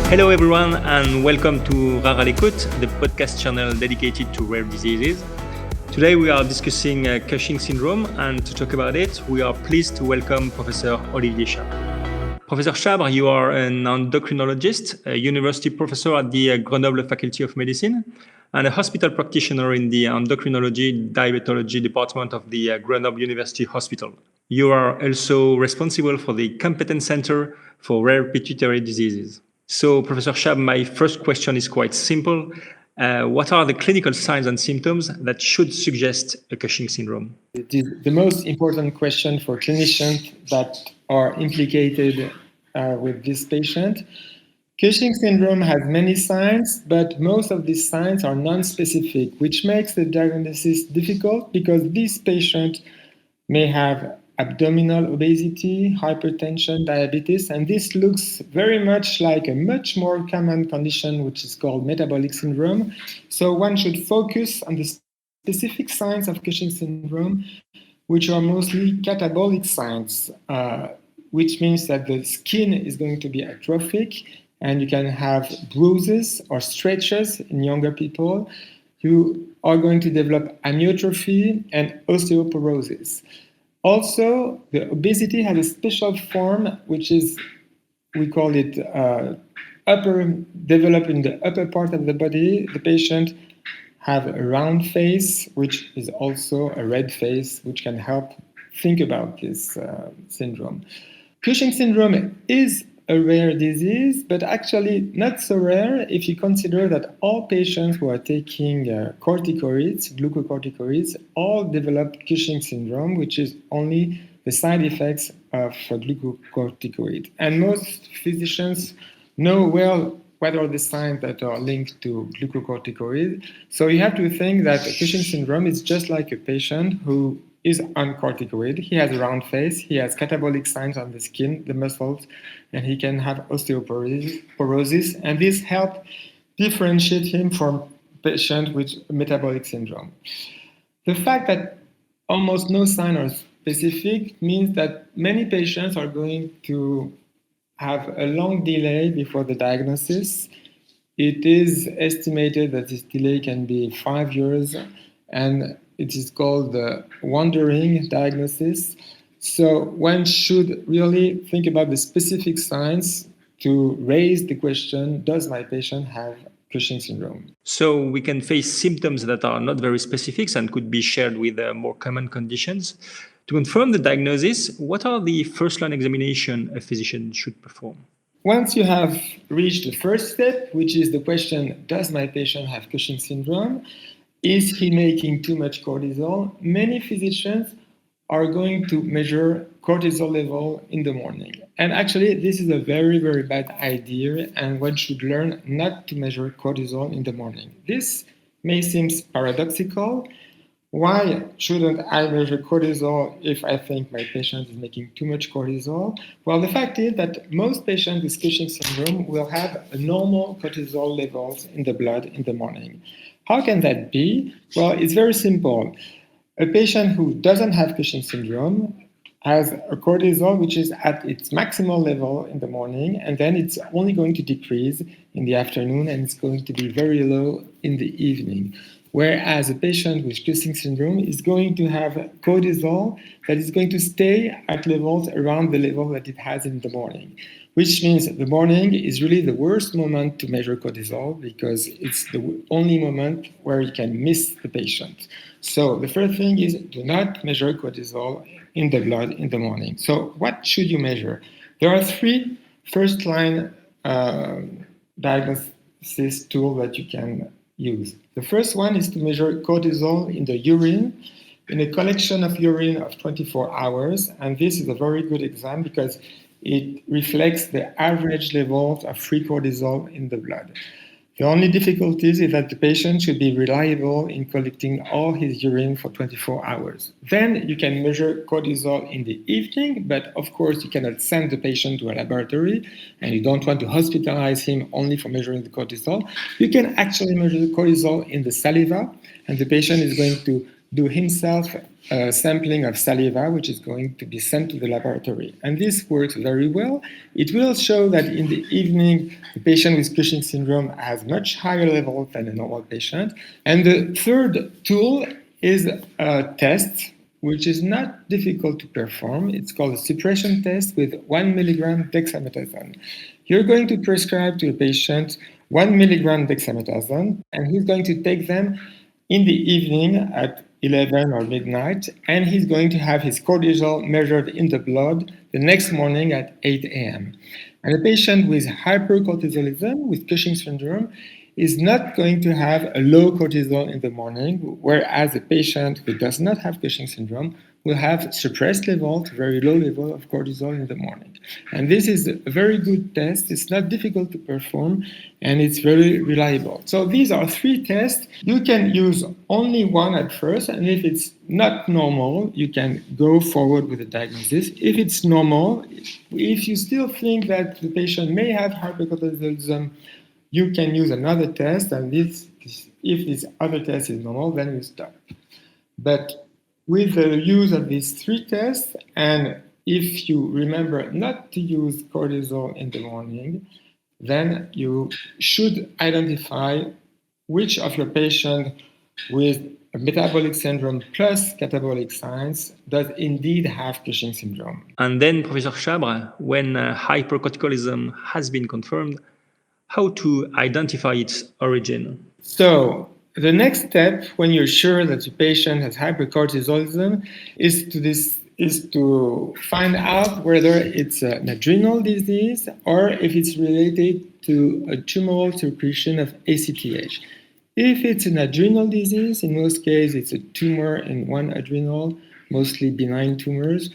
Hello everyone and welcome to Rare à l'écoute, the podcast channel dedicated to rare diseases. Today we are discussing Cushing syndrome, and to talk about it, we are pleased to welcome Professor Olivier Chabre. Professor Chabre, you are an endocrinologist, a university professor at the Grenoble Faculty of Medicine, and a hospital practitioner in the endocrinology-diabetology department of the Grenoble University Hospital. You are also responsible for the Competence Center for Rare Pituitary Diseases. So, Professor Chabre, my first question is quite simple. What are the clinical signs and symptoms that should suggest a Cushing syndrome? It is the most important question for clinicians that are implicated with this patient. Cushing syndrome has many signs, but most of these signs are non-specific, which makes the diagnosis difficult because this patient may have abdominal obesity, hypertension, diabetes, and this looks very much like a much more common condition, which is called metabolic syndrome. So one should focus on the specific signs of Cushing syndrome, which are mostly catabolic signs, which means that the skin is going to be atrophic, and you can have bruises or stretches in younger people. You are going to develop amyotrophy and osteoporosis. Also, the obesity has a special form, which is, we call it develop in the upper part of the body. The patient have a round face, which is also a red face, which can help think about this syndrome. Cushing syndrome is a rare disease, but actually not so rare if you consider that all patients who are taking corticoids, glucocorticoids, all develop Cushing syndrome, which is only the side effects of glucocorticoid. And most physicians know well what are the signs that are linked to glucocorticoid. So you have to think that Cushing syndrome is just like a patient who is on corticoid. He has a round face, he has catabolic signs on the skin, the muscles, and he can have osteoporosis, and this helps differentiate him from patients with metabolic syndrome. The fact that almost no signs are specific means that many patients are going to have a long delay before the diagnosis. It is estimated that this delay can be 5 years, and it is called the wandering diagnosis. So one should really think about the specific signs to raise the question, does my patient have Cushing syndrome? So we can face symptoms that are not very specific and could be shared with more common conditions. To confirm the diagnosis, what are the first-line examination a physician should perform? Once you have reached the first step, which is the question, does my patient have Cushing syndrome? Is he making too much cortisol? Many physicians are going to measure cortisol level in the morning. And actually, this is a very, very bad idea, and one should learn not to measure cortisol in the morning. This may seem paradoxical. Why shouldn't I measure cortisol if I think my patient is making too much cortisol? Well, the fact is that most patients with Cushing syndrome will have a normal cortisol levels in the blood in the morning. How can that be? Well, it's very simple. A patient who doesn't have Cushing syndrome has a cortisol which is at its maximal level in the morning, and then it's only going to decrease in the afternoon, and it's going to be very low in the evening. Whereas a patient with Cushing syndrome is going to have cortisol that is going to stay at levels around the level that it has in the morning, which means the morning is really the worst moment to measure cortisol because it's the only moment where you can miss the patient. So the first thing is do not measure cortisol in the blood in the morning. So what should you measure? There are 3 first-line diagnosis tools that you can use. The first one is to measure cortisol in the urine, in a collection of urine of 24 hours. And this is a very good exam because it reflects the average levels of free cortisol in the blood. The only difficulty is that the patient should be reliable in collecting all his urine for 24 hours. Then you can measure cortisol in the evening, but of course you cannot send the patient to a laboratory and you don't want to hospitalize him only for measuring the cortisol. You can actually measure the cortisol in the saliva, and the patient is going to do himself a sampling of saliva, which is going to be sent to the laboratory. And this works very well. It will show that in the evening, the patient with Cushing syndrome has much higher level than a normal patient. And the third tool is a test which is not difficult to perform. It's called a suppression test with 1 milligram dexamethasone. You're going to prescribe to a patient 1 milligram dexamethasone, and he's going to take them in the evening at 11 or midnight, and he's going to have his cortisol measured in the blood the next morning at 8 a.m. And a patient with hypercortisolism, with Cushing syndrome, is not going to have a low cortisol in the morning, whereas a patient who does not have Cushing syndrome will have suppressed level to very low level of cortisol in the morning. And this is a very good test. It's not difficult to perform, and it's very reliable. So these are three tests. You can use only one at first, and if it's not normal, you can go forward with a diagnosis. If it's normal, if you still think that the patient may have hypercortisolism, you can use another test, and if this other test is normal, then you stop. But with the use of these three tests, and if you remember not to use cortisol in the morning, then you should identify which of your patients with a metabolic syndrome plus catabolic signs does indeed have Cushing syndrome. And then, Professor Chabre, when hypercortisolism has been confirmed, how to identify its origin? So the next step, when you're sure that the patient has hypercortisolism, is to find out whether it's an adrenal disease or if it's related to a tumoral secretion of ACTH. If it's an adrenal disease, in most cases it's a tumor in one adrenal, mostly benign tumors.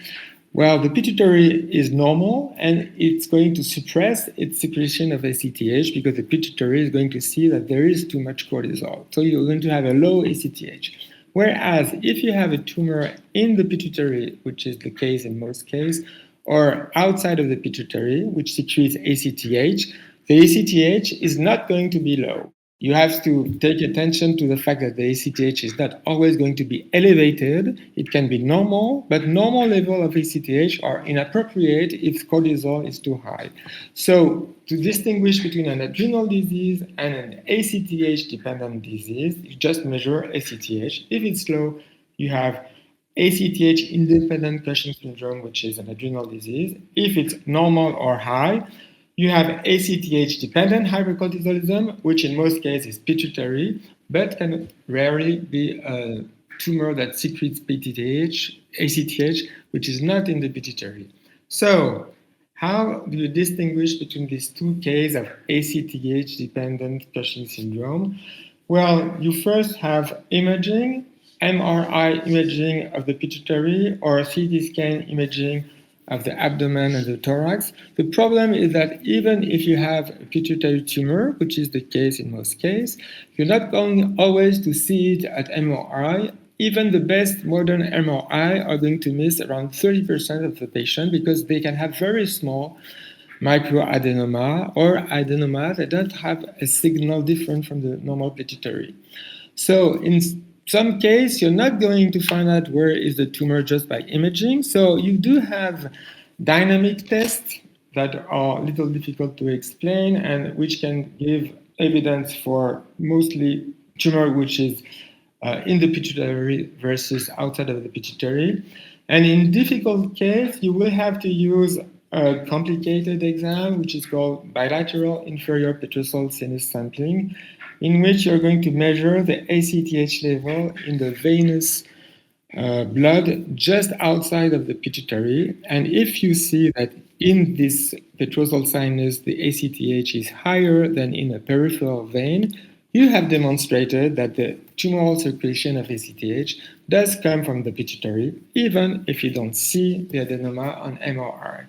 Well, the pituitary is normal, and it's going to suppress its secretion of ACTH because the pituitary is going to see that there is too much cortisol. So you're going to have a low ACTH. Whereas if you have a tumor in the pituitary, which is the case in most cases, or outside of the pituitary, which secretes ACTH, the ACTH is not going to be low. You have to take attention to the fact that the ACTH is not always going to be elevated. It can be normal, but normal level of ACTH are inappropriate if cortisol is too high. So to distinguish between an adrenal disease and an ACTH-dependent disease, you just measure ACTH. If it's low, you have ACTH-independent Cushing syndrome, which is an adrenal disease. If it's normal or high, you have ACTH-dependent hypercortisolism, which in most cases is pituitary, but can rarely be a tumor that secretes ACTH, which is not in the pituitary. So, how do you distinguish between these two cases of ACTH-dependent Cushing syndrome? Well, you first have imaging, MRI imaging of the pituitary, or CT scan imaging of the abdomen and the thorax. The problem is that even if you have a pituitary tumor, which is the case in most cases, you're not going always to see it at MRI. Even the best modern MRI are going to miss around 30% of the patient because they can have very small microadenoma or adenoma that don't have a signal different from the normal pituitary. So in some case, you're not going to find out where is the tumor just by imaging. So you do have dynamic tests that are a little difficult to explain and which can give evidence for mostly tumor which is in the pituitary versus outside of the pituitary. And in difficult case, you will have to use a complicated exam, which is called bilateral inferior petrosal sinus sampling, in which you're going to measure the ACTH level in the venous blood just outside of the pituitary. And if you see that in this petrosal sinus, the ACTH is higher than in a peripheral vein, you have demonstrated that the tumoral secretion of ACTH does come from the pituitary, even if you don't see the adenoma on MRI.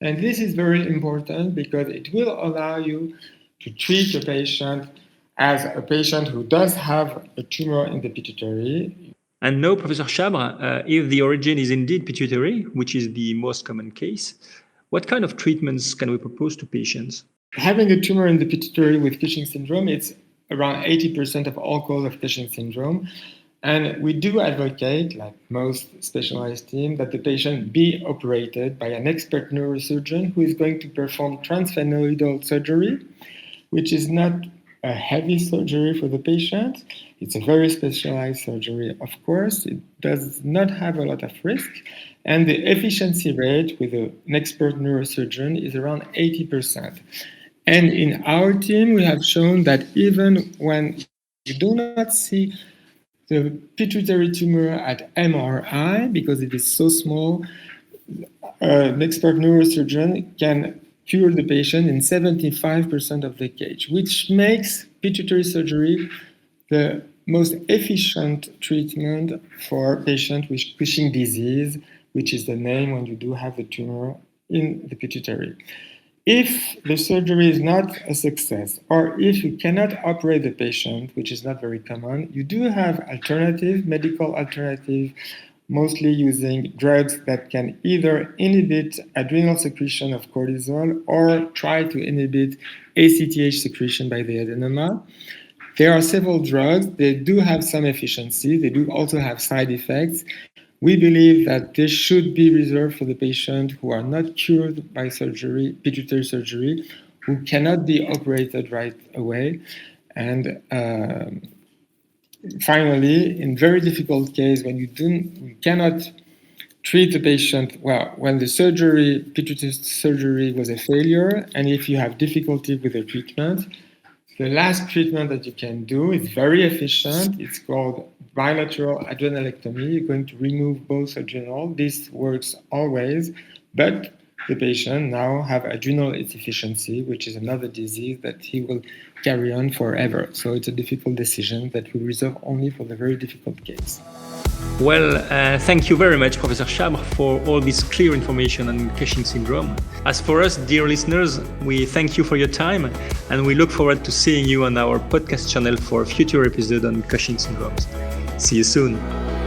And this is very important because it will allow you to treat a patient as a patient who does have a tumor in the pituitary. And now, Professor Chabre, if the origin is indeed pituitary, which is the most common case, what kind of treatments can we propose to patients? Having a tumor in the pituitary with Cushing syndrome, it's around 80% of all cause of Cushing syndrome. And we do advocate, like most specialized teams, that the patient be operated by an expert neurosurgeon who is going to perform transsphenoidal surgery, which is not a heavy surgery for the patient. It's a very specialized surgery, of course. It does not have a lot of risk. And the efficiency rate with an expert neurosurgeon is around 80%. And in our team, we have shown that even when you do not see the pituitary tumor at MRI, because it is so small, an expert neurosurgeon can cure the patient in 75% of the case, which makes pituitary surgery the most efficient treatment for patients with Cushing disease, which is the name when you do have the tumor in the pituitary. If the surgery is not a success, or if you cannot operate the patient, which is not very common, you do have medical alternative, mostly using drugs that can either inhibit adrenal secretion of cortisol or try to inhibit ACTH secretion by the adenoma. There are several drugs. They do have some efficiency. They do also have side effects. We believe that this should be reserved for the patient who are not cured by surgery, pituitary surgery, who cannot be operated right away. And finally, in very difficult case, when you cannot treat the patient, well, when the pituitary surgery was a failure, and if you have difficulty with the treatment, the last treatment that you can do is very efficient. It's called bilateral adrenalectomy. You're going to remove both adrenal. This works always, but the patient now have adrenal insufficiency, which is another disease that he will carry on forever. So it's a difficult decision that we reserve only for the very difficult case. Well, thank you very much, Professor Chabre, for all this clear information on Cushing syndrome. As for us, dear listeners, we thank you for your time, and we look forward to seeing you on our podcast channel for a future episode on Cushing syndrome. See you soon.